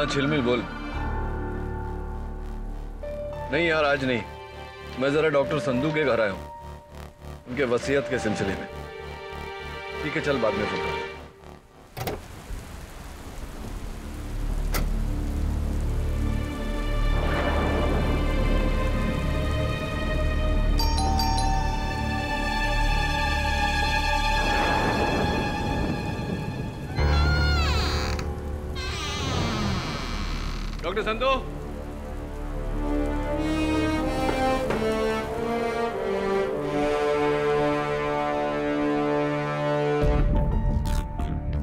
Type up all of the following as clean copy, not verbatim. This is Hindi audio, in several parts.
हाँ झिलमिल बोल। नहीं यार आज नहीं, मैं जरा डॉक्टर संधू के घर आया हूँ, उनके वसीयत के सिलसिले में। ठीक है चल बाद में फोन कर। Doctor Sandhu,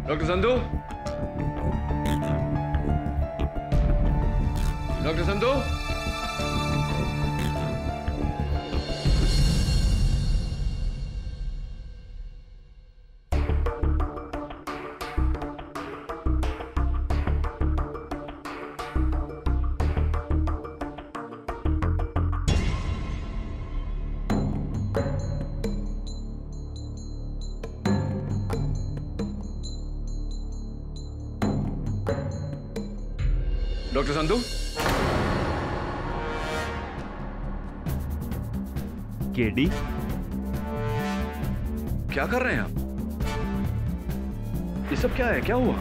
doctor Sandhu, doctor Sandhu. Doctor Sandhu, KD क्या कर रहे हैं आप? ये सब क्या है, क्या हुआ?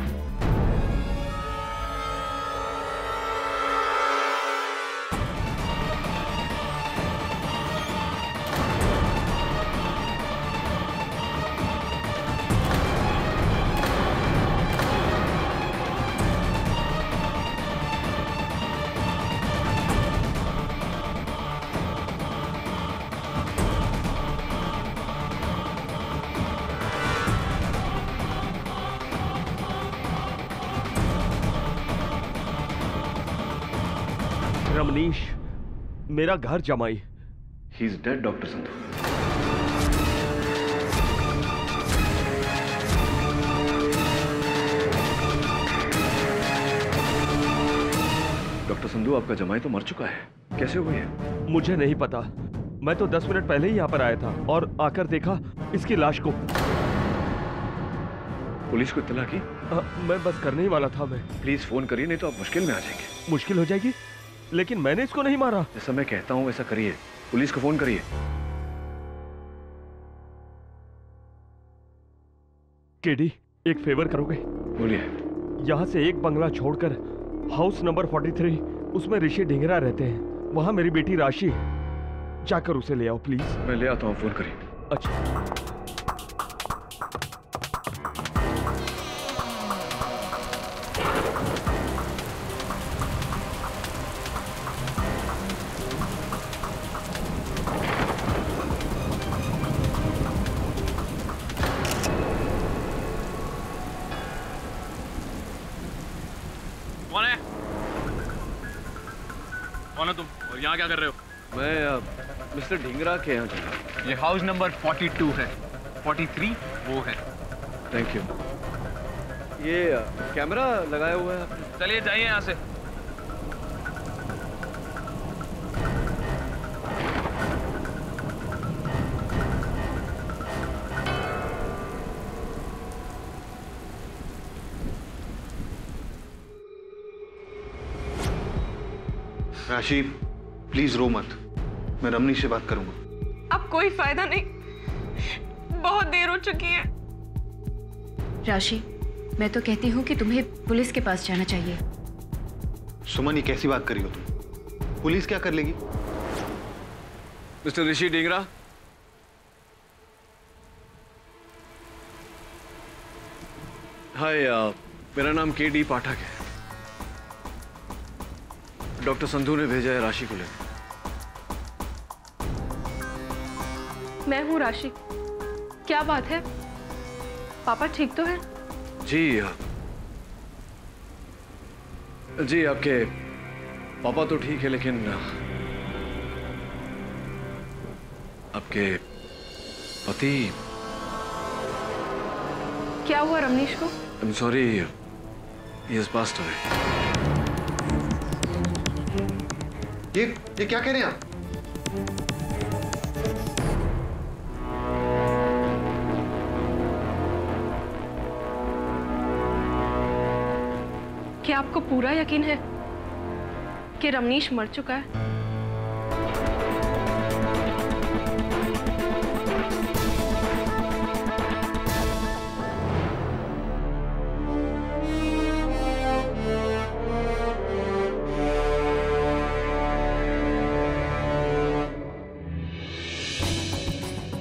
रमनीश, मेरा घर जमाई। He is dead doctor Sandhu. Doctor Sandhu आपका जमाई तो मर चुका है, कैसे हुई है? मुझे नहीं पता, मैं तो 10 मिनट पहले ही यहाँ पर आया था और आकर देखा इसकी लाश को। पुलिस को इत्तला की? मैं बस करने ही वाला था। मैं प्लीज फोन करिए, नहीं तो आप मुश्किल में आ जाएंगे। मुश्किल हो जाएगी? लेकिन मैंने इसको नहीं मारा। जैसा मैं कहता हूं वैसा करिए, पुलिस को फोन करिए। केडी, एक फेवर करोगे? बोलिए। यहाँ से एक बंगला छोड़कर हाउस नंबर 43, उसमें ऋषि ढिंगरा रहते हैं, वहां मेरी बेटी राशि, जाकर उसे ले आओ प्लीज। मैं ले आता हूँ, फोन करिए। अच्छा। कौन है तुम और यहाँ क्या कर रहे हो? मैं मिस्टर ढिंगरा के यहाँ चला। ये हाउस नंबर 42 है, 43 वो है। Thank you. ये कैमरा लगाया हुआ है आपने? चलिए जाइए यहाँ से। राशि प्लीज रो मत, मैं रमनी से बात करूंगा। अब कोई फायदा नहीं, बहुत देर हो चुकी है। राशि, मैं तो कहती हूँ कि तुम्हें पुलिस के पास जाना चाहिए। सुमन, ये कैसी बात करी हो तुम? पुलिस क्या कर लेगी? मिस्टर ऋषि ढिंगरा, हाय, मेरा नाम केडी पाठक है। डॉक्टर संधू ने भेजा है राशि को लेकर। मैं हूँ राशि। क्या बात है? पापा ठीक तो है? जी आपके पापा तो ठीक है, लेकिन आपके पति। क्या हुआ रमनीश को? I'm sorry, he has passed away. ये क्या कह रहे हैं आप? क्या क्या आपको पूरा यकीन है कि रमनीश मर चुका है?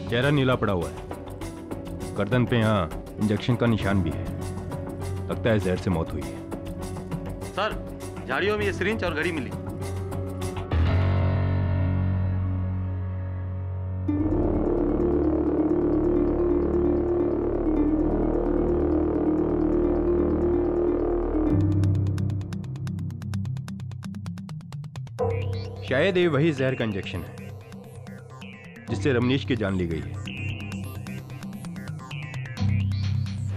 चेहरा नीला पड़ा हुआ है, गर्दन पे यहाँ इंजेक्शन का निशान भी है। लगता है जहर से मौत हुई है। सर, झाड़ियों में ये सिरिंज और घड़ी मिली। शायद ये वही जहर का इंजेक्शन है जिससे रमनीश की जान ली गई है।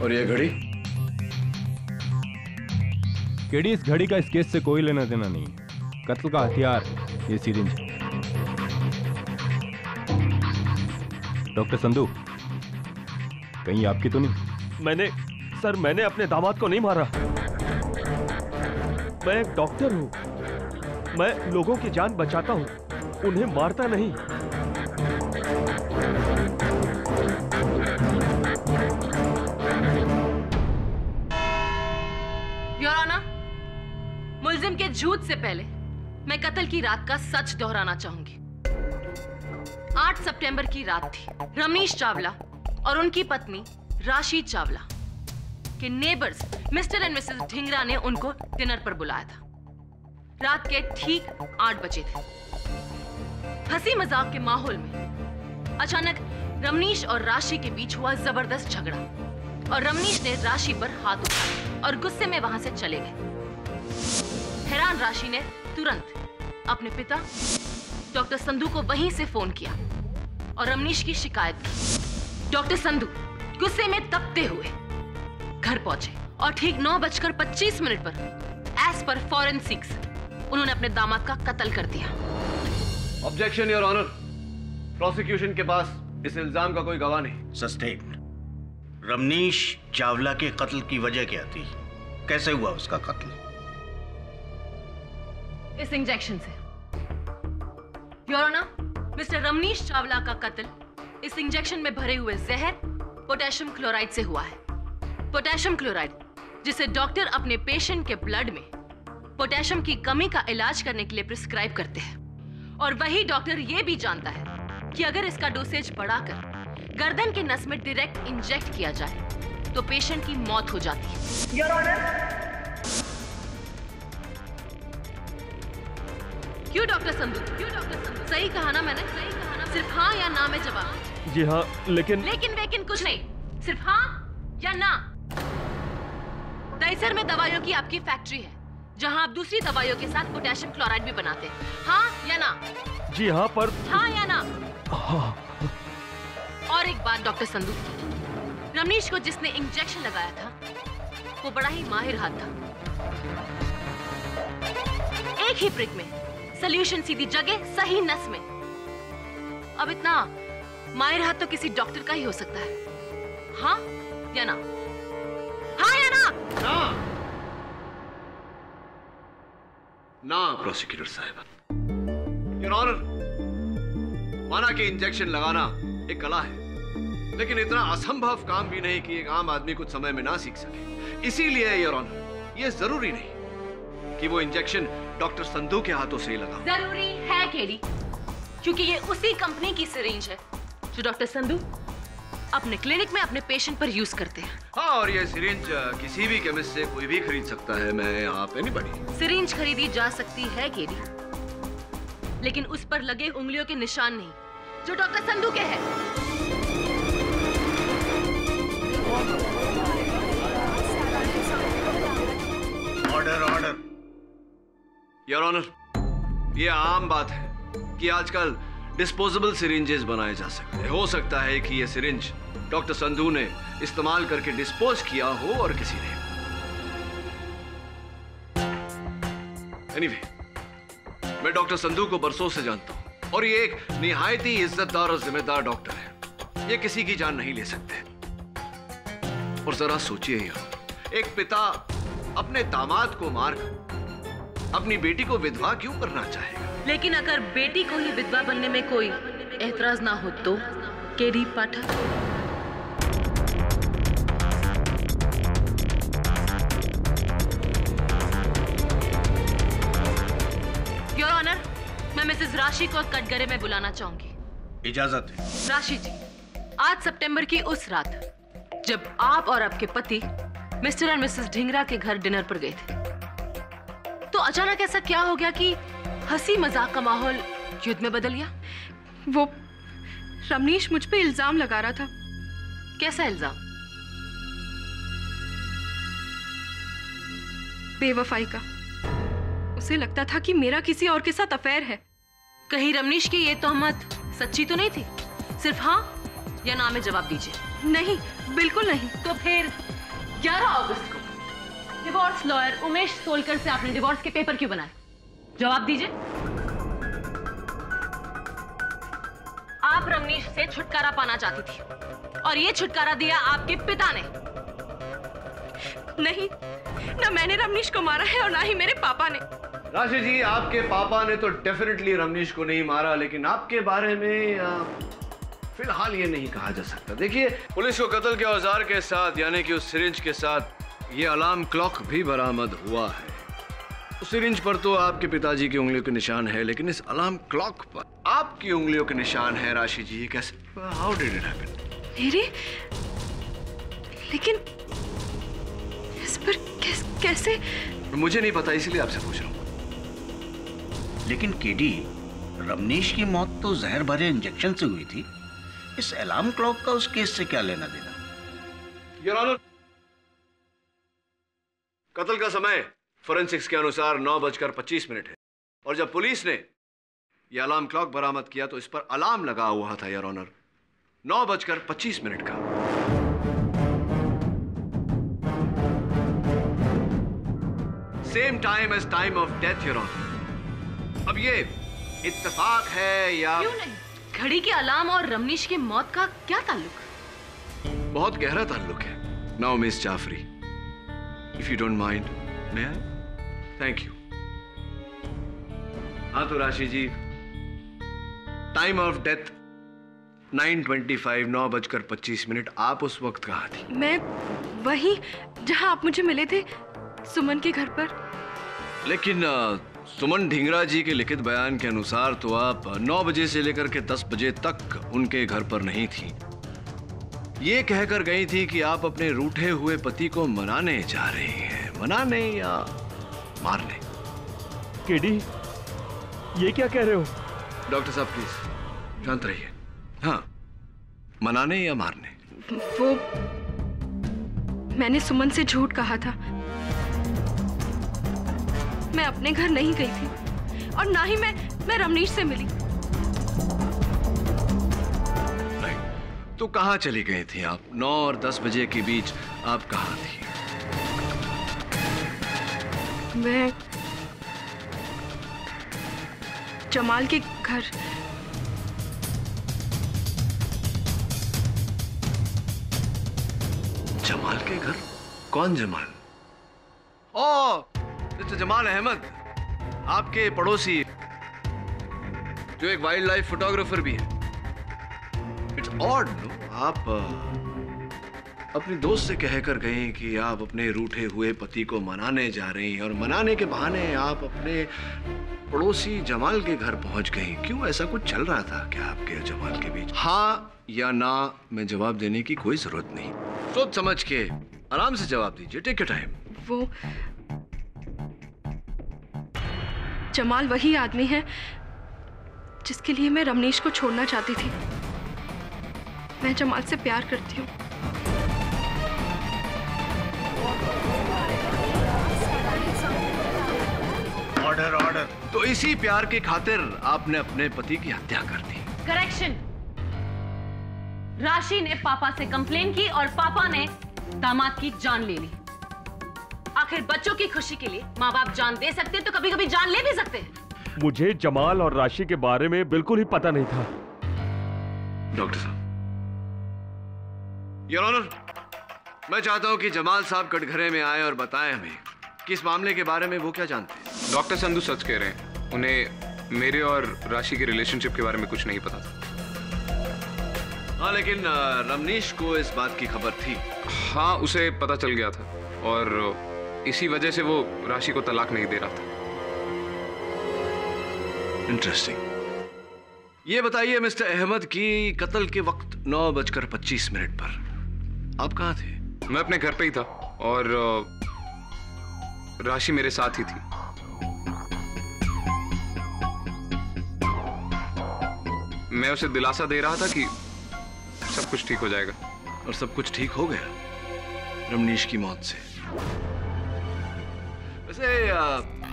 और ये घड़ी? केडी, इस घड़ी का इस केस से कोई लेना देना नहीं है। कत्ल का हथियार ये सिरिंज। डॉक्टर संधू, कहीं आपकी तो नहीं? मैंने अपने दामाद को नहीं मारा। मैं एक डॉक्टर हूं, मैं लोगों की जान बचाता हूं, उन्हें मारता नहीं। योर ऑनर, मुल्जिम के झूठ से पहले मैं कत्ल की रात का सच दोहराना चाहूंगी। 8 सितंबर की रात थी। रमनीश चावला और उनकी पत्नी राशि चावला के neighbours mister and Mrs Dhingra ने उनको डिनर पर बुलाया था। रात के ठीक 8 बजे थे। हंसी मजाक के माहौल में अचानक रमनीश और राशि के बीच हुआ जबरदस्त झगड़ा और रमनीश ने राशि पर हाथ उठाया और गुस्से में वहां से चले गए। हैरान राशि ने तुरंत अपने पिता डॉक्टर संधू को वहीं से फोन किया और रमनीश की शिकायत की। डॉक्टर संधू गुस्से में तपते हुए घर पहुंचे और ठीक 9:25 पर एज पर फॉरेंसिक्स उन्होंने अपने दामाद का कत्ल कर दिया। ऑब्जेक्शन योर ऑनर, प्रोसिक्यूशन के पास इस इल्जाम का कोई गवाह नहीं। सस्टेन। रमनीश चावला के कत्ल की वजह क्या थी? कैसे हुआ उसका कत्ल? इस इंजेक्शन से। Your honour, mister Ramnish Chawla का कत्ल इस इंजेक्शन में भरे हुए जहर पोटेशियम क्लोराइड से हुआ है। पोटेशियम क्लोराइड जिसे डॉक्टर अपने पेशेंट के ब्लड में पोटेशियम की कमी का इलाज करने के लिए प्रिस्क्राइब करते हैं, और वही डॉक्टर ये भी जानता है कि अगर इसका डोसेज बढ़ाकर गर्दन के नस में डायरेक्ट इंजेक्ट किया जाए तो पेशेंट की मौत हो जाती है। Your honour. क्यों डॉक्टर संधू? सही कहा ना मैंने? सही कहा ना? सिर्फ हाँ या ना में जवाब। जी हाँ, लेकिन कुछ नहीं, सिर्फ हाँ या ना। दहीसर में दवाइयों की आपकी फैक्ट्री है जहां आप दूसरी दवाइयों के साथ पोटेशियम क्लोराइड भी बनाते हैं, हाँ या ना? जी हाँ, पर हाँ या ना? हाँ। और एक बात डॉक्टर संधू, रमनीश को जिसने इंजेक्शन लगाया था वो बड़ा ही माहिर हाथ था। एक ही प्रिक में सॉल्यूशन सीधी जगह सही नस में। अब इतना माहिर हाथ तो किसी डॉक्टर का ही हो सकता है, हाँ या ना? हाँ या ना? ना प्रोसिक्यूटर साहब। योर ऑनर, माना कि इंजेक्शन लगाना एक कला है, लेकिन इतना असंभव काम भी नहीं कि एक आम आदमी कुछ समय में ना सीख सके। इसीलिए योर ऑनर, ये जरूरी नहीं कि वो इंजेक्शन डॉक्टर संधू के हाथों से ही लगा। जरूरी है केडी, क्योंकि ये उसी कंपनी की सिरिंज है जो डॉक्टर संधू अपने क्लिनिक में अपने पेशेंट पर यूज करते हैं। हाँ, और ये सिरिंज किसी भी केमिस्ट से कोई भी खरीद सकता है, मैं आप एनीबॉडी। सिरिंज खरीदी जा सकती है केडी, लेकिन उस पर लगे उंगलियों के निशान नहीं जो डॉक्टर संधू के हैं। ऑर्डर। योर ऑनर, ये आम बात है कि आजकल डिस्पोजेबल सिरिंजेस बनाए जा सकते हैं। हो सकता है कि ये सिरिंज डॉक्टर संधू ने इस्तेमाल करके डिस्पोज किया हो और किसी ने। एनीवे, मैं डॉक्टर संधू को बरसों से जानता हूं और ये एक निहायत ही इज्जतदार और जिम्मेदार डॉक्टर है। ये किसी की जान नहीं ले सकते। और जरा सोचिए यार, एक पिता अपने दामाद को मारकर अपनी बेटी को विधवा क्यों करना चाहेगा? लेकिन अगर बेटी को ही विधवा बनने में कोई एतराज ना हो तो केडी पाठक। योर ऑनर, मैं मिसेस राशि को कटघरे में बुलाना चाहूंगी। इजाजत है। राशि जी, 8 सितंबर की उस रात जब आप और आपके पति मिस्टर और मिसेस ढिंगरा के घर डिनर पर गए थे, तो अचानक ऐसा क्या हो गया कि हंसी मजाक का माहौल युद्ध में बदल गया? वो रमनीश मुझ पे इल्जाम लगा रहा था। कैसा इल्जाम? बेवफाई का। उसे लगता था कि मेरा किसी और के साथ अफेयर है। कहीं रमनीश की ये तोहमत सच्ची तो नहीं थी? सिर्फ हाँ या ना में जवाब दीजिए। नहीं, बिल्कुल नहीं। तो फिर 11 अगस्त को डिवोर्स लॉयर उमेश सोलकर से आपने डिवोर्स के पेपर क्यों बनाए? जवाब दीजिए। आप रमनीश से छुटकारा पाना चाहती थी और ये छुटकारा दिया आपके पिता ने। नहीं, ना मैंने रमनीश को मारा है और ना ही मेरे पापा ने। राशि जी, आपके पापा ने तो डेफिनेटली रमनीश को नहीं मारा, लेकिन आपके बारे में फिलहाल ये नहीं कहा जा सकता। देखिए, पुलिस को कत्ल के औजार के साथ यानी कि उस सिरिंज के साथ ये अलार्म क्लॉक भी बरामद हुआ है। उस सिरिंज पर तो आपके पिताजी की उंगलियों के निशान है, लेकिन इस अलार्म क्लॉक पर आपकी उंगलियों के निशान है। राशि जी, कैसे? How did it happen? मेरे? लेकिन इस पर कैसे? मुझे नहीं पता, इसीलिए आपसे पूछ रहा हूँ। लेकिन केडी, रमनीश की मौत तो जहर भरे इंजेक्शन से हुई थी। इस अलार्म क्लॉक का उस केस से क्या लेना देना? योर ऑनर, कत्ल का समय फोरेंसिक्स के अनुसार 9:25 है और जब पुलिस ने यह अलार्म क्लॉक बरामद किया तो इस पर अलार्म लगा हुआ था योर ऑनर, 9:25 का। Same time as time of death your honour. अब ये इत्तेफाक है या? क्यों नहीं? घड़ी के अलार्म और रमनीश की मौत का क्या ताल्लुक? बहुत गहरा ताल्लुक है। Now miss Jafri, if you don't mind, may I? Thank you. हाँ तो राशि जी, टाइम ऑफ डेथ 9:25, 9:25। आप उस वक्त कहाँ थी? मैं वहीं जहां आप मुझे मिले थे, सुमन के घर पर। लेकिन सुमन ढिंगरा जी के लिखित बयान के अनुसार तो आप 9 बजे से लेकर के 10 बजे तक उनके घर पर नहीं थी। ये कहकर गई थी कि आप अपने रूठे हुए पति को मनाने जा रही हैं। मनाने या मारने? केडी, ये क्या कह रहे हो? डॉक्टर साहब प्लीज शांत रहिए। हाँ, मनाने या मारने? वो मैंने सुमन से झूठ कहा था। मैं अपने घर नहीं गई थी और ना ही मैं रमनीश से मिली। नहीं, तो कहाँ चली गई थी आप? 9 और 10 बजे के बीच आप कहाँ थी? मैं जमाल के घर। जमाल के घर? कौन जमाल? ओ, मिस्टर जमाल अहमद, आपके पड़ोसी जो एक वाइल्ड लाइफ फोटोग्राफर भी है। इट्स ऑड नो, आप अपनी दोस्त से कहकर गए कि आप अपने रूठे हुए पति को मनाने जा रही हैं और मनाने के बहाने आप अपने पड़ोसी जमाल के घर पहुंच गई। क्यों, ऐसा कुछ चल रहा था क्या आपके जमाल के बीच? हाँ या ना में जवाब देने की कोई जरूरत नहीं। सोच समझ के आराम से जवाब दीजिए। Take your time. वो जमाल वही आदमी है जिसके लिए मैं रमनीश को छोड़ना चाहती थी। मैं जमाल से प्यार करती हूँ। Order order. तो इसी प्यार की खातिर आपने अपने पति की हत्या कर दी। करेक्शन। राशि ने पापा से कंप्लेन की और पापा ने दामाद की जान ले ली। आखिर बच्चों की खुशी के लिए माँ बाप जान दे सकते तो कभी कभी जान ले भी सकते हैं। मुझे जमाल और राशि के बारे में बिल्कुल ही पता नहीं था। डॉक्टर साहब, योर ऑनर, मैं चाहता हूं कि जमाल साहब कटघरे में आए और बताएं हमें कि इस मामले के बारे में वो क्या जानते हैं? डॉक्टर संधू सच कह रहे हैं, उन्हें मेरे और राशि के रिलेशनशिप के बारे में कुछ नहीं पता था। हाँ, लेकिन रमनीश को इस बात की खबर थी। हाँ, उसे पता चल गया था और इसी वजह से वो राशि को तलाक नहीं दे रहा था। इंटरेस्टिंग। ये बताइए मिस्टर अहमद की कत्ल के वक्त 9:25 पर आप कहाँ थे? मैं अपने घर पे ही था और राशि मेरे साथ ही थी। मैं उसे दिलासा दे रहा था कि सब कुछ ठीक हो जाएगा। और सब कुछ ठीक हो गया रमनीश की मौत से। वैसे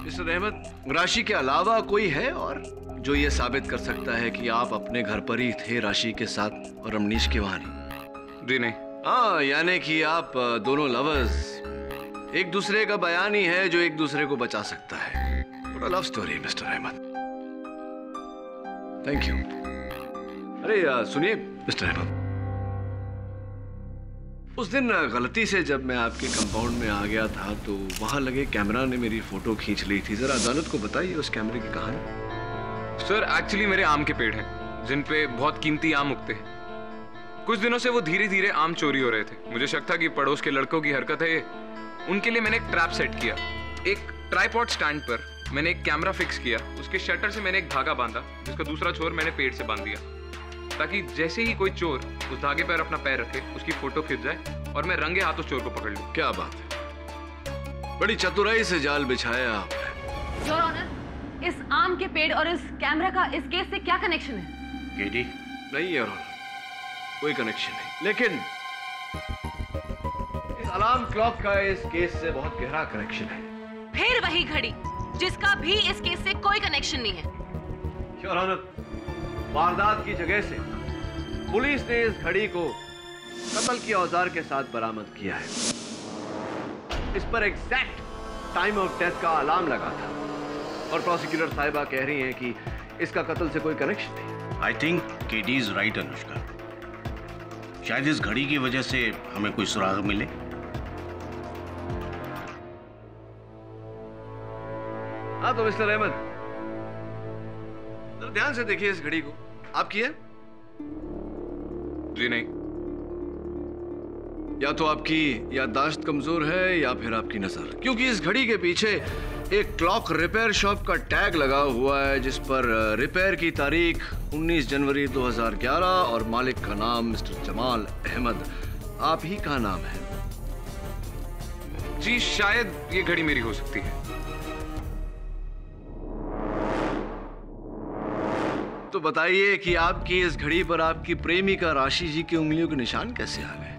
मिस्टर अहमद, राशि के अलावा कोई है और जो ये साबित कर सकता है कि आप अपने घर पर ही थे राशि के साथ और रमनीश के वहां नहीं? जी नहीं। हाँ, यानी कि आप दोनों लवर्स, एक दूसरे का बयान ही है जो एक दूसरे को बचा सकता है। पूरा love story mister Ahmed. Thank you. अरे सुनिए मिस्टर अहमद, उस दिन गलती से जब मैं आपके कंपाउंड में आ गया था तो वहां लगे कैमरा ने मेरी फोटो खींच ली थी। जरा अदालत को बताइए उस कैमरे की कहानी। सर, एक्चुअली मेरे आम के पेड़ हैं जिन पे बहुत कीमती आम उगते हैं। कुछ दिनों से वो धीरे धीरे आम चोरी हो रहे थे। मुझे शक था कि पड़ोस के लड़कों की हरकत है ये। उनके लिए मैंने एक ट्रैप सेट किया। एक ट्राइपॉड स्टैंड पर मैंने एक कैमरा फिक्स किया। उसके शटर से मैंने एक धागा बांधा, जिसका दूसरा छोर मैंने पेड़ से बांध दिया, ताकि जैसे ही कोई चोर उस धागे पर अपना पैर रखे उसकी फोटो खिंच जाए और मैं रंगे हाथ उस चोर को पकड़ लूं। क्या बात है, बड़ी चतुराई से जाल बिछाया आपने। योर ऑनर, इस आम के पेड़ और इस कैमरा का इस केस से क्या कनेक्शन है? केडी? नहीं योर ऑनर, कोई कनेक्शन नहीं। लेकिन इस अलार्म क्लॉक का इस केस से बहुत गहरा कनेक्शन है। फिर वही घड़ी जिसका भी इस केस से कोई कनेक्शन नहीं है। योर ऑनर, वारदात की जगह से पुलिस ने इस घड़ी को कत्ल के औजार के साथ बरामद किया है। इस पर एग्जैक्ट टाइम ऑफ डेथ का अलार्म लगा था और प्रोसिक्यूटर साहिबा कह रही हैं कि इसका कत्ल से कोई कनेक्शन नहीं। I think KD is right Anushka. शायद इस घड़ी की वजह से हमें कोई सुराग मिले। हाँ तो मिस्टर अहमद, जरा ध्यान से देखिए इस घड़ी को। आपकी है? जी नहीं। या तो आपकी याददाश्त कमजोर है या फिर आपकी नजर, क्योंकि इस घड़ी के पीछे एक क्लॉक रिपेयर शॉप का टैग लगा हुआ है जिस पर रिपेयर की तारीख 19 जनवरी 2011 और मालिक का नाम मिस्टर जमाल अहमद आप ही का नाम है। जी, शायद ये घड़ी मेरी हो सकती है। तो बताइए कि आपकी इस घड़ी पर आपकी प्रेमिका राशि जी की उंगलियों के निशान कैसे आ गए?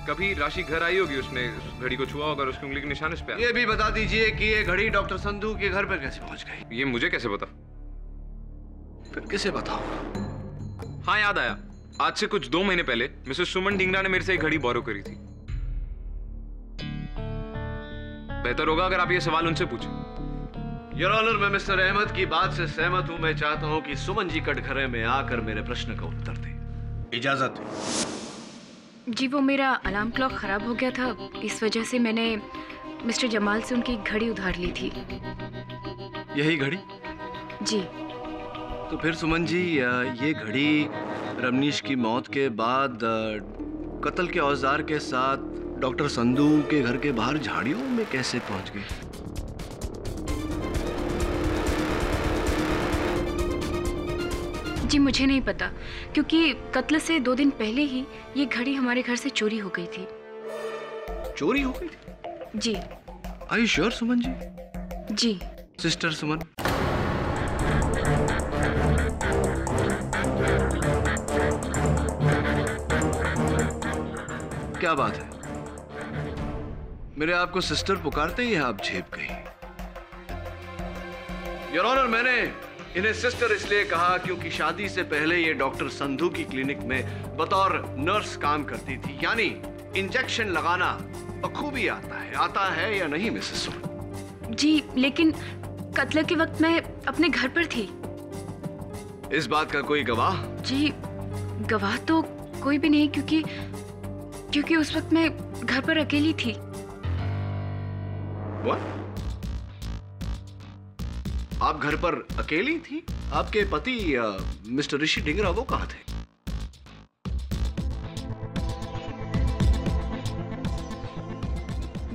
कभी राशि घर आई होगी, उसने उस घड़ी को छुआ होगा और उसकी उंगली के निशान इस पे। ये भी बता दीजिए कि ये घड़ी डॉक्टर संधू के घर पर कैसे पहुंच गई? ये मुझे कैसे पता? फिर किसे बताओ? हाँ, याद आया। आज से कुछ 2 महीने पहले मिसेस सुमन ढींगरा ने मेरे से एक घड़ी बोरो करी थी। बेहतर होगा अगर आप ये सवाल उनसे पूछें। योर ऑनर, मैं मिस्टर अहमद की बात से सहमत हूं। मैं चाहता हूं कि सुमन जी कटघरे में आकर मेरे प्रश्न का उत्तर दें। इजाजत। जी, वो मेरा अलार्म क्लॉक खराब हो गया था, इस वजह से मैंने मिस्टर जमाल से उनकी घड़ी उधार ली थी। यही घड़ी? जी। तो फिर सुमन जी, ये घड़ी रमनीश की मौत के बाद कत्ल के औजार के साथ डॉक्टर संधू के घर के बाहर झाड़ियों में कैसे पहुंच गई? जी, मुझे नहीं पता, क्योंकि कत्ल से 2 दिन पहले ही ये घड़ी हमारे घर से चोरी हो गई थी। चोरी हो गई थी? जी। Are you sure Suman ji? जी। सिस्टर सुमन, क्या बात है? मेरे आपको सिस्टर पुकारते ही आप झेप गई। योर ऑनर, मैंने इन्हें सिस्टर इसलिए कहा क्योंकि शादी से पहले ये डॉक्टर संधू की क्लिनिक में बतौर नर्स काम करती थी। यानी इंजेक्शन लगाना बखूबी आता है या नहीं मिसेस सुमन? जी, लेकिन कत्ल के वक्त मैं अपने घर पर थी। इस बात का कोई गवाह? जी, गवाह तो कोई भी नहीं, क्योंकि उस वक्त मैं घर पर अकेली थी। आप घर पर अकेली थी? आपके पति मिस्टर ऋषि ढिंगरा वो कहाँ थे?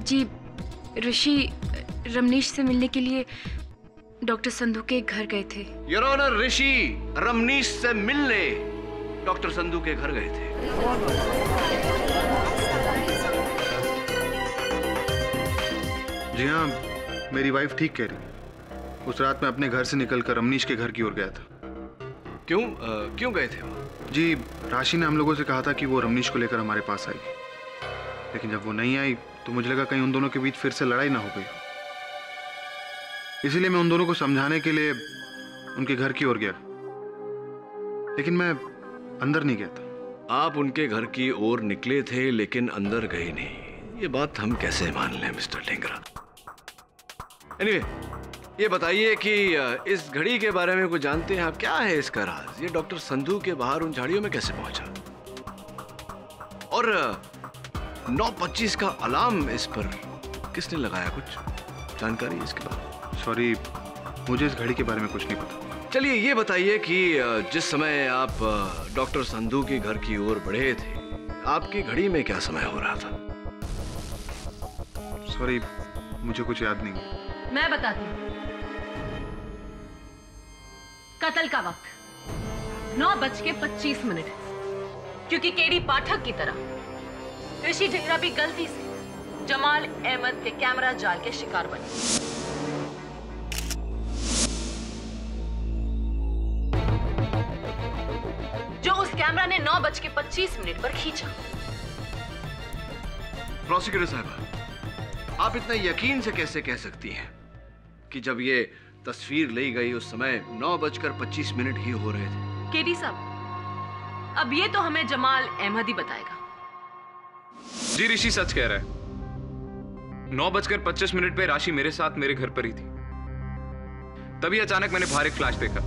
जी, ऋषि रमनीश से मिलने के लिए डॉक्टर संधू के घर गए थे। योर ऑनर, ऋषि रमनीश से मिलने डॉक्टर संधू के घर गए थे। जी हाँ, मेरी वाइफ ठीक कह रही। उस रात मैं अपने घर से निकलकर रमनीश के घर की ओर गया था। क्यों गए थे वो? जी, राशि ने हम लोगों से कहा था कि वो रमनीश को लेकर हमारे पास आएगी, लेकिन जब वो नहीं आई तो मुझे लगा कहीं उन दोनों के बीच फिर से लड़ाई ना हो गई। इसीलिए मैं उन दोनों को समझाने के लिए उनके घर की ओर गया, लेकिन मैं अंदर नहीं गया था। आप उनके घर की ओर निकले थे लेकिन अंदर गए नहीं, ये बात हम कैसे मान लें मिस्टर ढिंगरा? एनीवे, ये बताइए कि इस घड़ी के बारे में कुछ जानते हैं आप? क्या है इसका राज? ये डॉक्टर संधू के बाहर उन झाड़ियों में कैसे पहुंचा? और 9:25 का अलार्म इस पर किसने लगाया? कुछ जानकारी इसके बारे? सॉरी, मुझे इस घड़ी के बारे में कुछ नहीं पता। चलिए ये बताइए कि जिस समय आप डॉक्टर संधू के घर की ओर बढ़े थे, आपकी घड़ी में क्या समय हो रहा था? सॉरी, मुझे कुछ याद नहीं। मैं बताती हूँ। कत्ल का वक्त 9:25, क्योंकि केडी पाठक की तरह ऋषि ढिंगरा भी गलती से जमाल अहमद के कैमरा जाल के शिकार बने। जो उस कैमरा ने 9:25 पर खींचा। प्रोसिक्यूटर साहब, आप इतना यकीन से कैसे कह सकती हैं कि जब ये तस्वीर ली गई उस समय 9:25 ही हो रहे थे? केडी साहब, अब ये तो हमें जमाल अहमद ही बताएगा। जी, ऋषि सच कह रहा है। 9:25 पे राशि मेरे साथ मेरे घर पर ही थी। तभी अचानक मैंने बाहर एक फ्लैश देखा।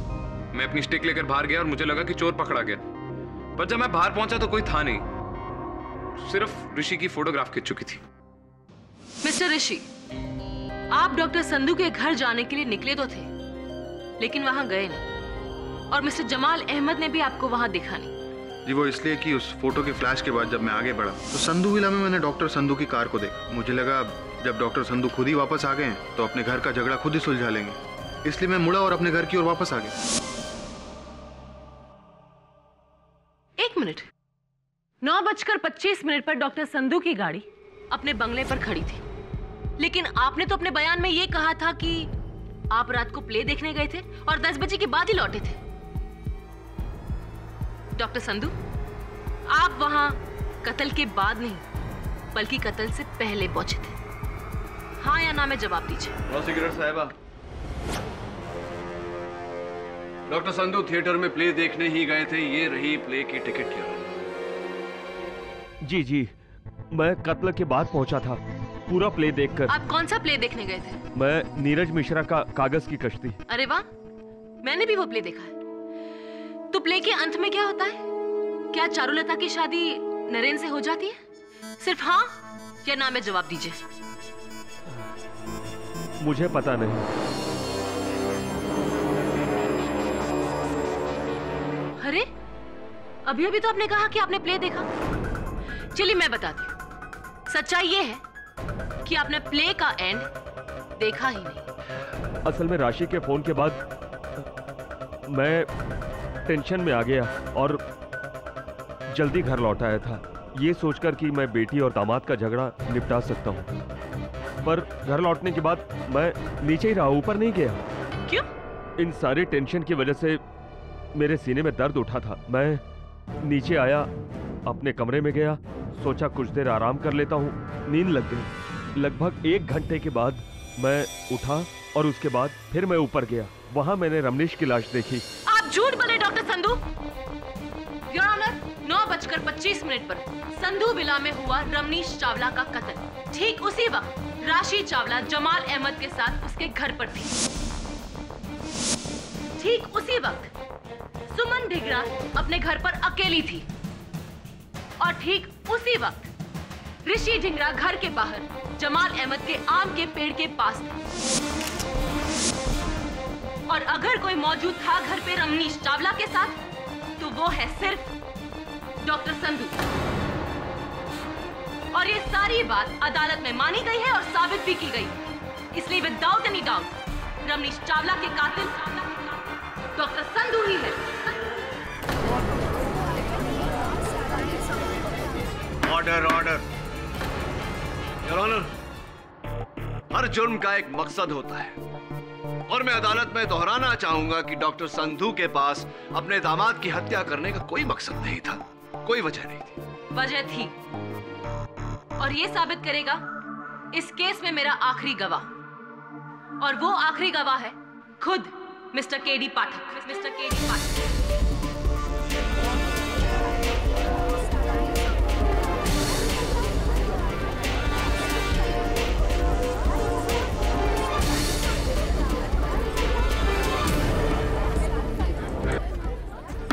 मैं अपनी स्टिक लेकर बाहर गया और मुझे लगा कि चोर पकड़ा गया, पर जब मैं बाहर पहुंचा तो कोई था नहीं, सिर्फ ऋषि की फोटोग्राफ खिंच चुकी थी। मिस्टर ऋषि, आप डॉक्टर संधू के घर जाने के लिए निकले तो थे, लेकिन वहां गए नहीं, और मिस्टर जमाल अहमद ने भी आपको वहां दिखा नहीं। जी, वो इसलिए कि उस फोटो के फ्लैश के बाद जब मैं आगे बढ़ा तो संधू विला में मैंने डॉक्टर संधू की कार को देखा। मुझे लगा जब डॉक्टर संधू खुद ही वापस आ गए हैं तो अपने घर का झगड़ा खुद ही सुलझा लेंगे, इसलिए मैं मुड़ा और अपने घर की ओर वापस आ गया। 1 मिनट, 9:25 पर डॉक्टर संधू की गाड़ी अपने बंगले पर खड़ी थी, लेकिन आपने तो अपने बयान में यह कहा था कि आप रात को प्ले देखने गए थे और 10 बजे के बाद ही लौटे थे। डॉक्टर संधू, आप वहां कत्ल के बाद नहीं बल्कि कत्ल से पहले पहुंचे थे। हाँ या ना में जवाब दीजिए। प्रोसिक्यूटर साहिबा, डॉक्टर संधू थिएटर में प्ले देखने ही गए थे, ये रही प्ले की टिकट की राशि। जी, मैं कत्ल के बाद पहुंचा था, पूरा प्ले देखकर। आप कौन सा प्ले देखने गए थे? मैं नीरज मिश्रा का कागज की कश्ती। अरे वाह, मैंने भी वो प्ले देखा है। तो प्ले के अंत में क्या होता है? क्या चारुलता की शादी नरेन से हो जाती है? सिर्फ हाँ या ना में जवाब दीजिए। मुझे पता नहीं। अरे, अभी तो आपने कहा कि आपने प्ले देखा। चलिए मैं बताती हूँ। सच्चाई ये है कि आपने प्ले का एंड देखा ही नहीं। असल में राशि के फोन के बाद मैं टेंशन में आ गया और जल्दी घर लौट आया था, ये सोचकर कि मैं बेटी और दामाद का झगड़ा निपटा सकता हूँ। पर घर लौटने के बाद मैं नीचे ही रहा, ऊपर नहीं गया। क्यों? इन सारी टेंशन की वजह से मेरे सीने में दर्द उठा था। मैं नीचे आया, अपने कमरे में गया, सोचा कुछ देर आराम कर लेता हूँ। नींद लग गई। लगभग 1 घंटे के बाद मैं उठा और उसके बाद फिर मैं ऊपर गया। वहां मैंने रमनीश की लाश देखी। आप झूठ बोले डॉक्टर संधू। योर ऑनर, 9:25 पर संधू विला में हुआ रमनीश चावला का कत्ल। ठीक उसी वक्त राशि चावला जमाल अहमद के साथ उसके घर पर थी। ठीक उसी वक्त सुमन ढिंगरा अपने घर पर अकेली थी, और ठीक उसी वक्त ऋषि ढिंगरा घर के बाहर जमाल अहमद के आम के पेड़ के पास था। और अगर कोई मौजूद था घर पे रमनीश चावला के साथ, तो वो है सिर्फ डॉक्टर संधू। और ये सारी बात अदालत में मानी गई है और साबित भी की गई। इसलिए without any doubt Ramnish Chawla के कातिल डॉक्टर संधू ही है। Order order. योर ऑनर, हर जुर्म का एक मकसद होता है और मैं अदालत में दोहराना चाहूंगा कि डॉक्टर संधू के पास अपने दामाद की हत्या करने का कोई मकसद नहीं था, कोई वजह नहीं थी। वजह थी, और ये साबित करेगा इस केस में मेरा आखिरी गवाह, और वो आखिरी गवाह है खुद mister KD Pathak. Mister KD Pathak.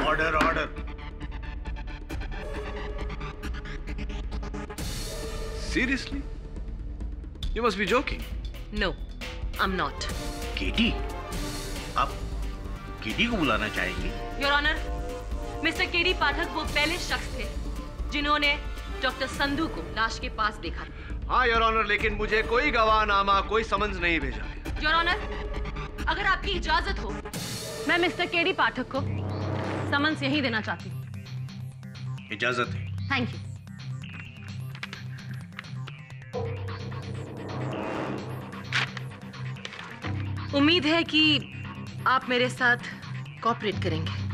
Order order. Seriously? You must be joking. No, I'm not. KD? आप केडी को बुलाना चाहेंगे? योर ऑनर, मिस्टर केडी पाठक वो पहले शख्स थे जिन्होंने डॉक्टर संधू को लाश के पास देखा। हाँ योर ऑनर, लेकिन मुझे कोई गवाहनामा, कोई समन्स नहीं भेजा है। योर ऑनर, अगर आपकी इजाजत हो, मैं मिस्टर केडी पाठक को समन्स यहीं देना चाहती हूँ। इजाजत है। Thank you. उम्मीद है कि आप मेरे साथ कोऑपरेट करेंगे।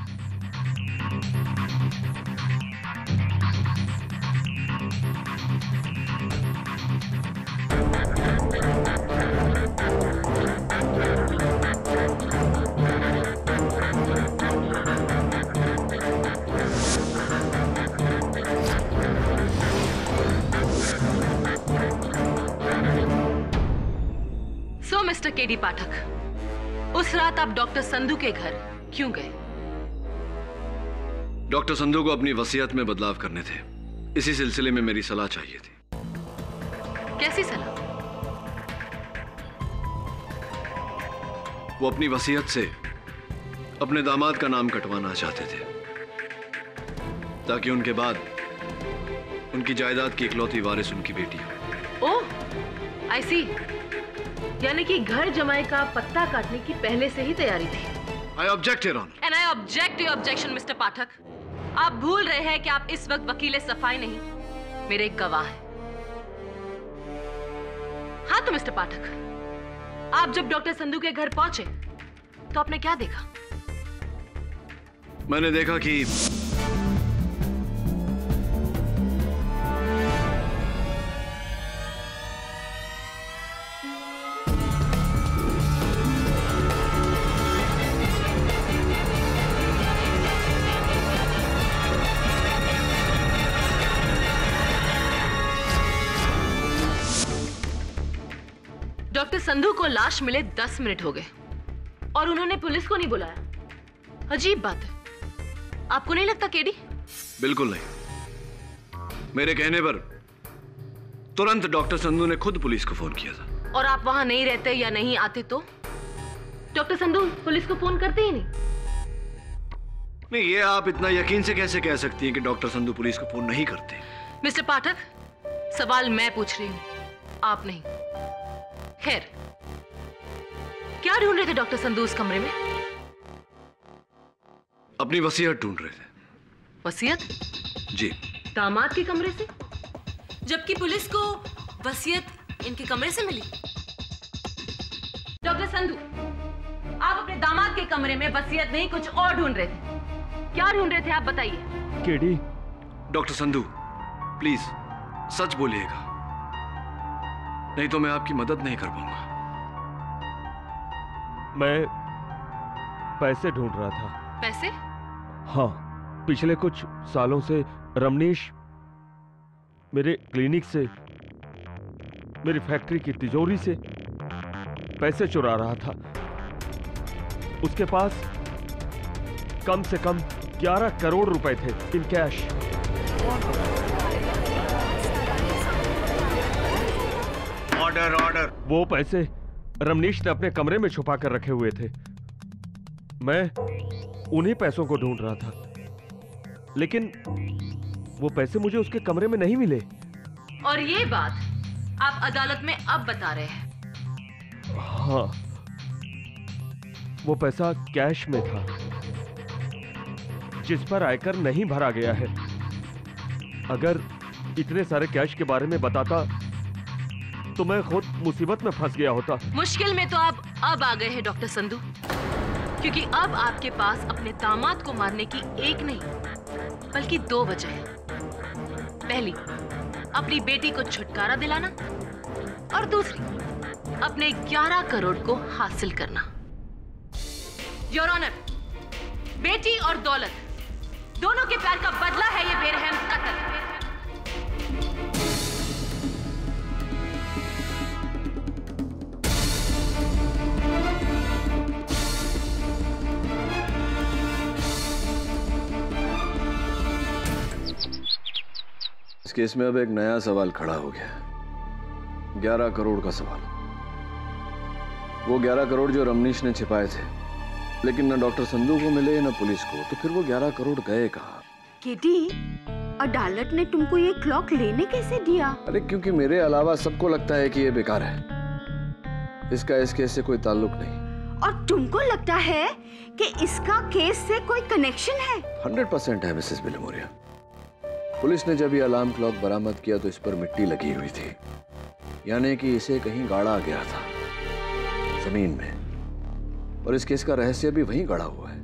मिस्टर केडी पाठक, उस रात आप डॉक्टर संधू के घर क्यों गए? डॉक्टर संधू को अपनी वसीयत में बदलाव करने थे, इसी सिलसिले में मेरी सलाह चाहिए थी। कैसी सलाह? वो अपनी वसीयत से अपने दामाद का नाम कटवाना चाहते थे ताकि उनके बाद उनकी जायदाद की इकलौती वारिस उनकी बेटी हो। ओह, आई सी। यानी कि घर जमाई का पत्ता काटने की पहले से ही तैयारी थी। I object, Your Honor. And I object to your objection, Mr. पाठक। आप भूल रहे हैं कि आप इस वक्त वकील सफाई नहीं, मेरे एक गवाह हैं। हाँ तो मिस्टर पाठक, आप जब डॉक्टर संधू के घर पहुंचे तो आपने क्या देखा? मैंने देखा कि डॉक्टर संधू को लाश मिले 10 मिनट हो गए और उन्होंने पुलिस को नहीं बुलाया। अजीब बात है, आपको नहीं लगता केडी? बिल्कुल नहीं। मेरे कहने पर तुरंत डॉक्टर संधू ने खुद पुलिस को फोन किया था। और आप वहां नहीं रहते या नहीं आते तो डॉक्टर संधू पुलिस को फोन करते ही नहीं? नहीं, ये आप इतना यकीन से कैसे कह सकती हैं कि डॉक्टर संधू पुलिस को फोन नहीं करते? मिस्टर पाठक, सवाल मैं पूछ रही हूं, आप नहीं। खैर, क्या ढूंढ रहे थे डॉक्टर संधू उस कमरे में? अपनी वसीयत ढूंढ रहे थे। वसीयत? जी। दामाद के कमरे से? जबकि पुलिस को वसीयत इनके कमरे से मिली। डॉक्टर संधू, आप अपने दामाद के कमरे में वसीयत नहीं कुछ और ढूंढ रहे थे। क्या ढूंढ रहे थे आप बताइए। केडी। डॉक्टर संधू, प्लीज सच बोलिएगा, नहीं तो मैं आपकी मदद नहीं कर पाऊंगा। मैं पैसे ढूंढ रहा था। पैसे? हाँ, पिछले कुछ सालों से रमनीश मेरे क्लिनिक से, मेरी फैक्ट्री की तिजोरी से पैसे चुरा रहा था। उसके पास कम से कम 11 करोड़ रुपए थे इन कैश। Order order. वो पैसे रमनीश ने अपने कमरे में छुपा कर रखे हुए थे। मैं उन्हीं पैसों को ढूंढ रहा था, लेकिन वो पैसे मुझे उसके कमरे में नहीं मिले। और ये बात आप अदालत में अब बता रहे हैं? हाँ, वो पैसा कैश में था जिस पर आयकर नहीं भरा गया है। अगर इतने सारे कैश के बारे में बताता तो मैं खुद मुसीबत में फंस गया होता। मुश्किल में तो आप अब आ गए हैं डॉक्टर संधू, क्योंकि अब आपके पास अपने दामाद को मारने की एक नहीं बल्कि 2 वजह है। पहली, अपनी बेटी को छुटकारा दिलाना, और दूसरी, अपने 11 करोड़ को हासिल करना। योर ऑनर, बेटी और दौलत दोनों के प्यार का बदला है ये बेरहम कत्ल। इस केस में अब एक नया सवाल खड़ा हो गया, 11 करोड़ का सवाल। वो 11 करोड़ जो रमनीश ने छिपाए थे, लेकिन न डॉक्टर संधू को मिले न पुलिस को, तो फिर वो 11 करोड़ गए कहाँ? केटी, अदालत ने तुमको ये क्लॉक लेने कैसे दिया? अरे क्योंकि मेरे अलावा सबको लगता है कि ये बेकार है, इसका इस केस से कोई ताल्लुक नहीं। और तुमको लगता है कि इसका केस से कोई कनेक्शन है? 100% है मिसेस बिलमोरिया। पुलिस ने जब ये अलार्म क्लॉक बरामद किया तो इस पर मिट्टी लगी हुई थी, यानी कि इसे कहीं गाड़ा गया था जमीन में, और इस केस का रहस्य भी वहीं गड़ा हुआ है।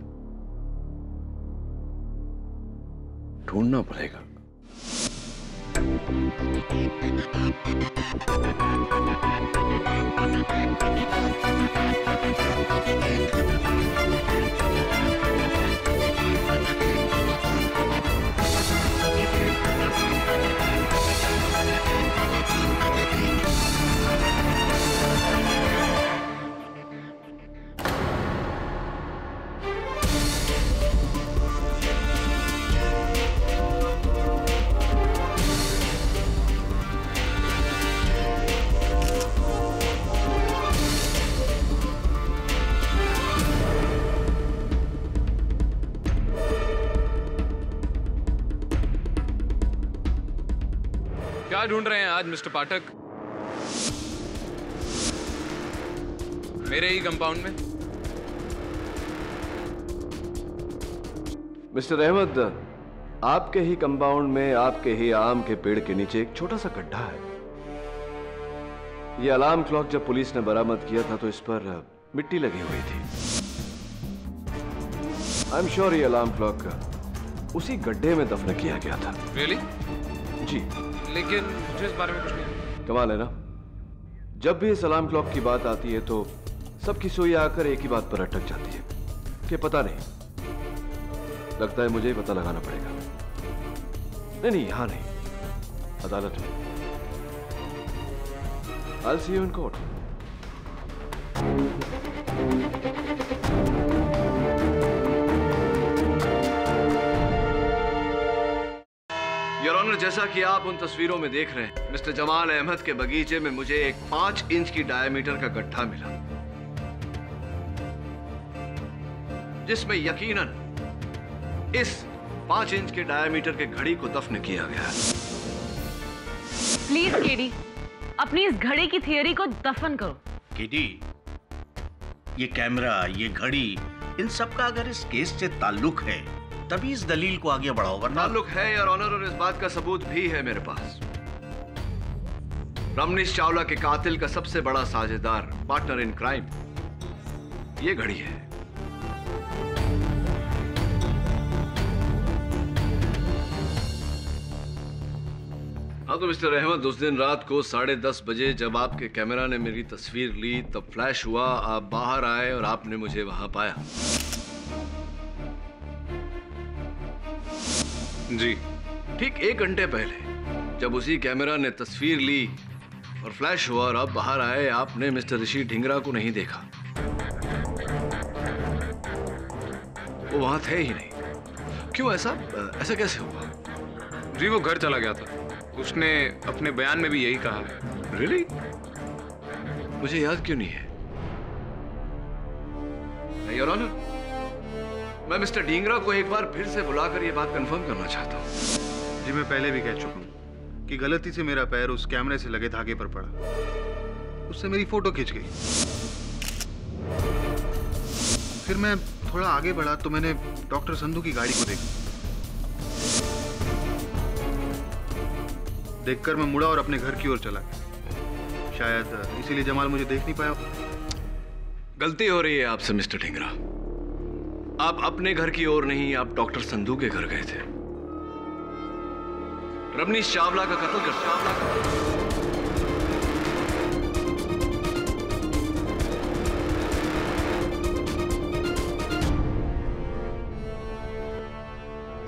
ढूंढना पड़ेगा। क्या ढूंढ रहे हैं आज मिस्टर पाठक? मेरे ही कंपाउंड में? मिस्टर अहमद, आपके ही कंपाउंड में, आपके ही आम के पेड़ के नीचे एक छोटा सा गड्ढा है। यह अलार्म क्लॉक जब पुलिस ने बरामद किया था तो इस पर मिट्टी लगी हुई थी। आई एम श्योर ये अलार्म क्लॉक उसी गड्ढे में दफन किया गया था। रियली? जी। लेकिन मुझे इस बारे में कुछ नहीं। कमाल है ना, जब भी इस अलार्म क्लॉक की बात आती है तो सबकी सुई आकर एक ही बात पर अटक जाती है कि पता नहीं। लगता है मुझे ही पता लगाना पड़ेगा। नहीं, यहां नहीं, अदालत में। I'll see you in court. Your honour, जैसा कि आप उन तस्वीरों में देख रहे हैं, मिस्टर जमाल अहमद के बगीचे में मुझे एक 5 इंच की डायमीटर का गड्ढा मिला, जिसमें यकीनन इस 5 इंच के डायमीटर के घड़ी को दफन किया गया है। प्लीज केडी, अपनी इस घड़ी की थियरी को दफन करो। केडी, ये कैमरा, ये घड़ी, इन सब का अगर इस केस से ताल्लुक है तभी इस दलील को आगे बढ़ाओ, वरना। ताल्लुक है योर ऑनर, और इस बात का सबूत भी है मेरे पास। रमनीश चावला के कातिल का सबसे बड़ा साझेदार, पार्टनर इन क्राइम, ये घड़ी है। हाँ तो मिस्टर अहमद, उस दिन रात को 10:30 बजे जब आपके कैमरा ने मेरी तस्वीर ली तब फ्लैश हुआ, आप बाहर आए और आपने मुझे वहां पाया। जी। ठीक 1 घंटे पहले जब उसी कैमरा ने तस्वीर ली और फ्लैश हुआ और आप बाहर आए, आपने मिस्टर ऋषि ढिंगरा को नहीं देखा। वो वहां थे ही नहीं। क्यों? ऐसा कैसे हुआ? जी, वो घर चला गया था। उसने अपने बयान में भी यही कहा है। रियली? मुझे याद क्यों नहीं है? योर ऑनर, मैं मिस्टर ढींगरा को एक बार फिर से बुलाकर यह बात कंफर्म करना चाहता हूँ। जी मैं पहले भी कह चुका हूँ कि गलती से मेरा पैर उस कैमरे से लगे धागे पर पड़ा, उससे मेरी फोटो खिंच गई। फिर मैं थोड़ा आगे बढ़ा तो मैंने डॉक्टर संधू की गाड़ी को देखा। देखकर मैं मुड़ा और अपने घर की ओर चला गया। शायद इसीलिए जमाल मुझे देख नहीं पाया। गलती हो रही है आपसे मिस्टर ढींगरा। आप अपने घर की ओर नहीं, आप डॉक्टर संधू के घर गए थे। रमनीश चावला का कत्ल कर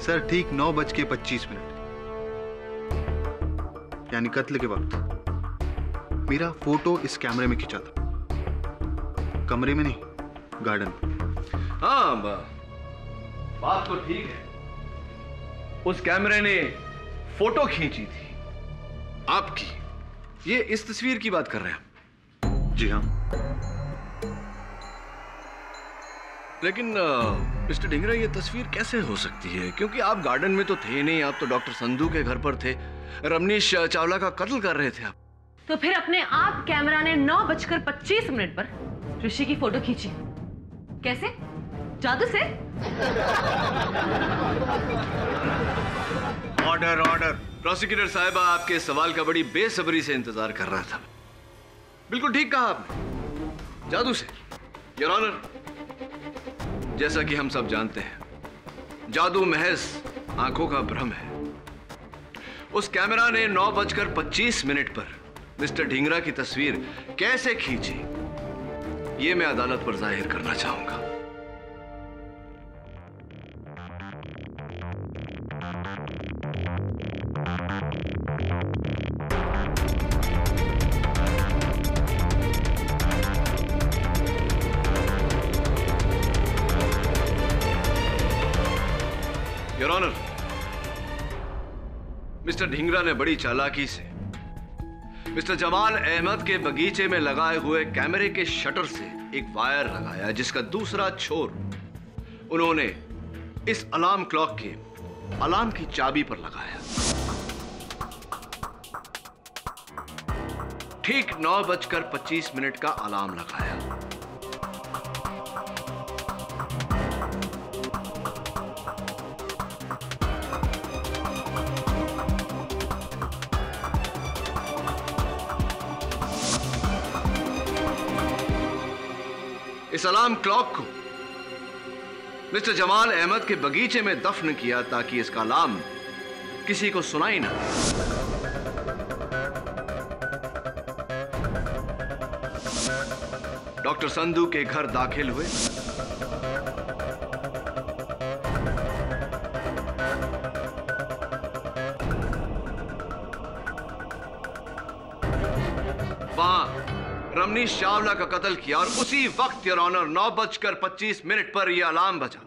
सर ठीक 9:25 यानी कत्ल के वक्त मेरा फोटो इस कैमरे में खिंचा था, कमरे में नहीं, गार्डन में। हाँ बात तो ठीक है, उस कैमरे ने फोटो खींची थी आपकी। ये इस तस्वीर की बात कर रहे हैं? जी हाँ। लेकिन मिस्टर ढींगरा ये तस्वीर कैसे हो सकती है, क्योंकि आप गार्डन में तो थे नहीं, आप तो डॉक्टर संधू के घर पर थे, रमनीश चावला का कत्ल कर रहे थे आप। तो फिर अपने आप कैमरा ने 9:25 पर ऋषि की फोटो खींची। कैसे? जादू से? Order order. प्रोसिक्यूटर साहिबा आपके सवाल का बड़ी बेसब्री से इंतजार कर रहा था। बिल्कुल ठीक कहा आपने, जादू से। योर ऑनर, जैसा कि हम सब जानते हैं, जादू महज आंखों का भ्रम है। उस कैमरा ने 9:25 पर मिस्टर ढींगरा की तस्वीर कैसे खींची, ये मैं अदालत पर जाहिर करना चाहूंगा। योर ऑनर, मिस्टर ढींगरा ने बड़ी चालाकी से मिस्टर जमाल अहमद के बगीचे में लगाए हुए कैमरे के शटर से एक वायर लगाया, जिसका दूसरा छोर उन्होंने इस अलार्म क्लॉक के अलार्म की चाबी पर लगाया। ठीक 9:25 का अलार्म लगाया। इस अलार्म क्लॉक को मिस्टर जमाल अहमद के बगीचे में दफन किया ताकि इसका अलार्म किसी को सुनाई ना दे। डॉक्टर संधू के घर दाखिल हुए। वहां रमनीश चावला का कत्ल किया और उसी वक्त योर ऑनर 9:25 पर यह अलार्म बजा।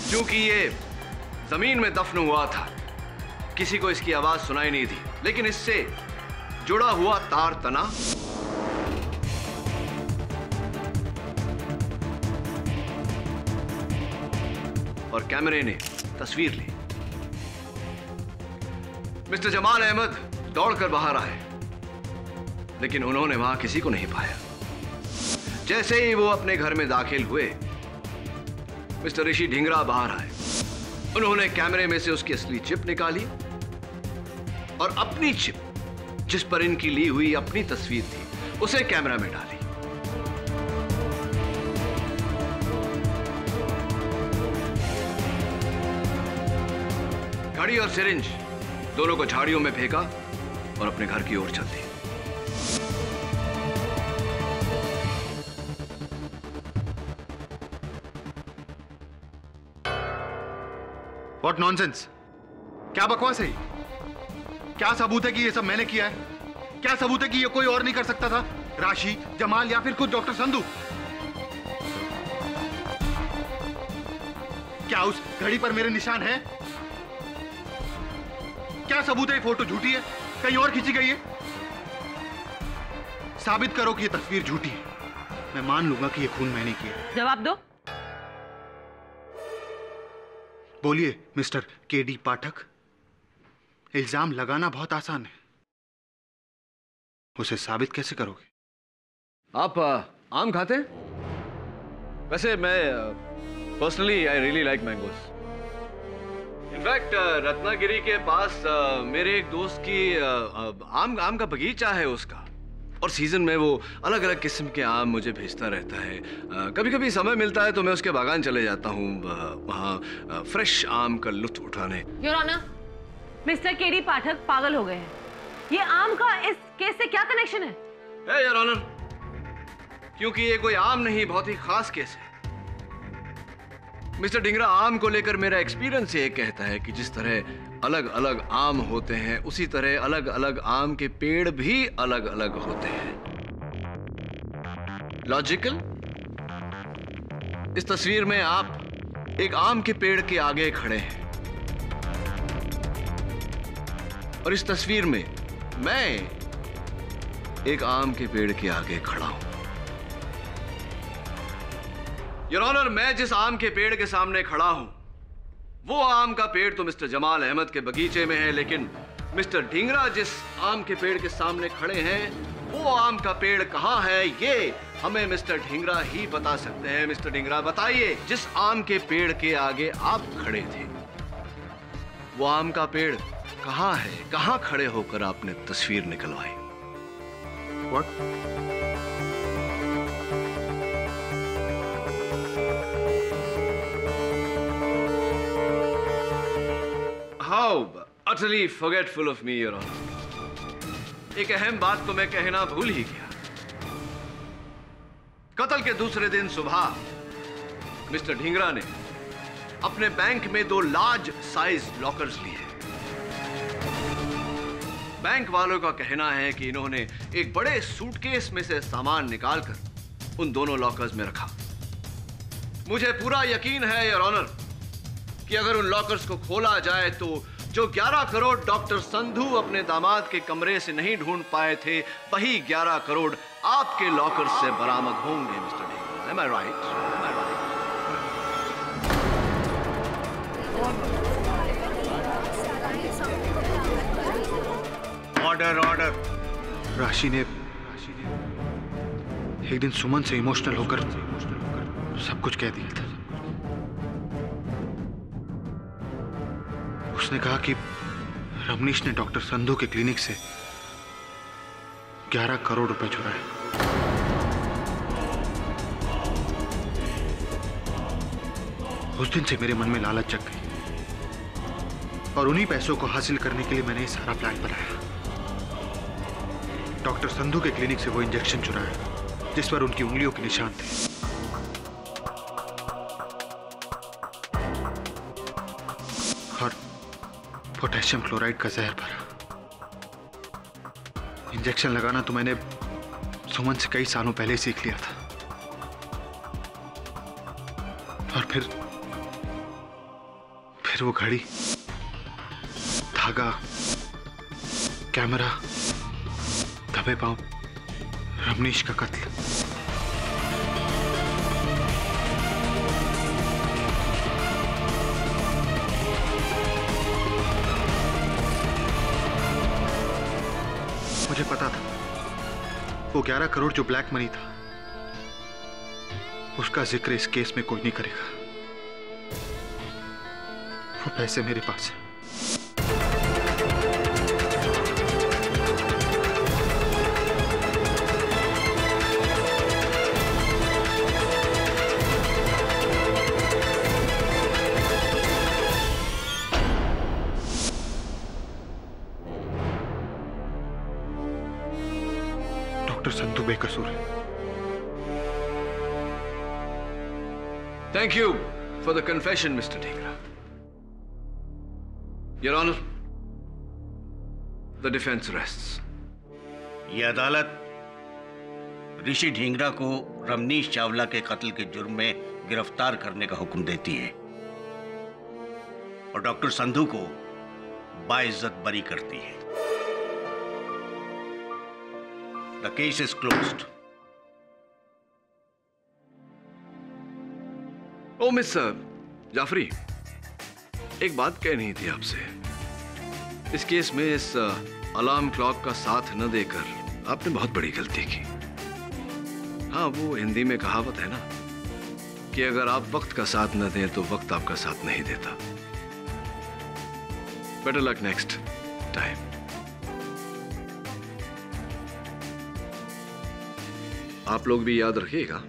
क्योंकि ये जमीन में दफन हुआ था, किसी को इसकी आवाज सुनाई नहीं दी, लेकिन इससे जुड़ा हुआ तार तना और कैमरे ने तस्वीर ली। मिस्टर जमाल अहमद दौड़कर बाहर आए, लेकिन उन्होंने वहां किसी को नहीं पाया। जैसे ही वो अपने घर में दाखिल हुए, मिस्टर ऋषि ढींगरा बाहर आए। उन्होंने कैमरे में से उसकी असली चिप निकाली और अपनी चिप, जिस पर इनकी ली हुई अपनी तस्वीर थी, उसे कैमरा में डाली। घड़ी और सिरिंज दोनों को झाड़ियों में फेंका और अपने घर की ओर चल दी। What nonsense? क्या बकवास है? क्या सबूत है कि ये सब मैंने किया है? क्या सबूत है कि ये कोई और नहीं कर सकता था? राशि, जमाल या फिर खुद डॉक्टर संधू? क्या उस घड़ी पर मेरे निशान हैं? क्या सबूत है ये फोटो झूठी है? कहीं और खींची गई है? साबित करो कि ये तस्वीर झूठी है। मैं मान लूंगा कि ये खून मैंने किया। जवाब दो। बोलिए मिस्टर केडी पाठक। इल्जाम लगाना बहुत आसान है, उसे साबित कैसे करोगे? आप आम खाते हैं? वैसे मैं personally I really like mangoes. In fact Ratnagiri के पास मेरे एक दोस्त की आम का बगीचा है उसका, और सीजन में वो अलग अलग किस्म के आम मुझे भेजता रहता है। कभी कभी समय मिलता है तो मैं उसके बागान चले जाता हूँ वहाँ फ्रेश आम का लुत्फ उठाने। योर ऑनर, मिस्टर केडी पाठक पागल हो गए हैं। ये आम का इस केस से क्या कनेक्शन है? योर ऑनर, क्योंकि ये कोई आम नहीं, बहुत ही खास केस है। मिस्टर ढींगरा, आम को लेकर मेरा एक्सपीरियंस ये कहता है कि जिस तरह अलग अलग आम होते हैं, उसी तरह अलग अलग आम के पेड़ भी अलग अलग होते हैं। लॉजिकल? इस तस्वीर में आप एक आम के पेड़ के आगे खड़े हैं, और इस तस्वीर में मैं एक आम के पेड़ के आगे खड़ा हूं। योर ऑनर, मैं जिस आम के पेड़ के सामने खड़ा हूं, वो आम का पेड़ तो मिस्टर जमाल अहमद के बगीचे में है, लेकिन मिस्टर ढींगरा जिस आम के पेड़ के सामने खड़े हैं, वो आम का पेड़ कहां है ये हमें मिस्टर ढींगरा ही बता सकते हैं। मिस्टर ढींगरा, बताइए, जिस आम के पेड़ के आगे आप खड़े थे, वो आम का पेड़ कहां है? कहां खड़े होकर आपने तस्वीर निकलवाई? What? How utterly forgetful of me, Your Honor. एक अहम बात को मैं कहना भूल ही गया। कत्ल के दूसरे दिन सुबह मिस्टर ढींगरा ने अपने बैंक में 2 लार्ज साइज लॉकर्स लिए। बैंक वालों का कहना है कि इन्होंने एक बड़े सूटकेस में से सामान निकालकर उन दोनों लॉकर्स में रखा। मुझे पूरा यकीन है, योर ऑनर, कि अगर उन लॉकर्स को खोला जाए तो जो 11 करोड़ डॉक्टर संधू अपने दामाद के कमरे से नहीं ढूंढ पाए थे, वही 11 करोड़ आपके लॉकर्स से बरामद होंगे। Mister Dhingra, am I right? Am I right? Order order. राशि ने एक दिन सुमन से इमोशनल होकर सब कुछ कह दिया था। उसने कहा कि रमनीश ने डॉक्टर संधू के क्लिनिक से 11 करोड़ रुपए चुराए। उस दिन से मेरे मन में लालच जग गई, और उन्हीं पैसों को हासिल करने के लिए मैंने ये सारा प्लान बनाया। डॉक्टर संधू के क्लिनिक से वो इंजेक्शन चुराया जिस पर उनकी उंगलियों के निशान थे, और पोटेशियम क्लोराइड का जहर भरा। इंजेक्शन लगाना तो मैंने सुमन से कई सालों पहले सीख लिया था, और फिर वो घड़ी, धागा, कैमरा, दबे पांव, रमनीश का कत्ल। मुझे पता था वो 11 करोड़ जो ब्लैक मनी था, उसका जिक्र इस केस में कोई नहीं करेगा। वो पैसे मेरे पास है। डॉक्टर संधू बेकसूर है। Thank you for the confession, Mr. Dhingra. Your Honor, the defense rests. ये अदालत ऋषि ढींगरा को रमनीश चावला के कत्ल के जुर्म में गिरफ्तार करने का हुक्म देती है और डॉक्टर संधू को बाइज्जत बरी करती है। The case is closed. Oh miss Jafri, एक बात कहनी थी आपसे। इस केस में इस अलार्म क्लॉक का साथ न देकर आपने बहुत बड़ी गलती की। हाँ, वो हिंदी में कहावत है ना कि अगर आप वक्त का साथ न दें तो वक्त आपका साथ नहीं देता। Better luck next time. आप लोग भी याद रखिएगा।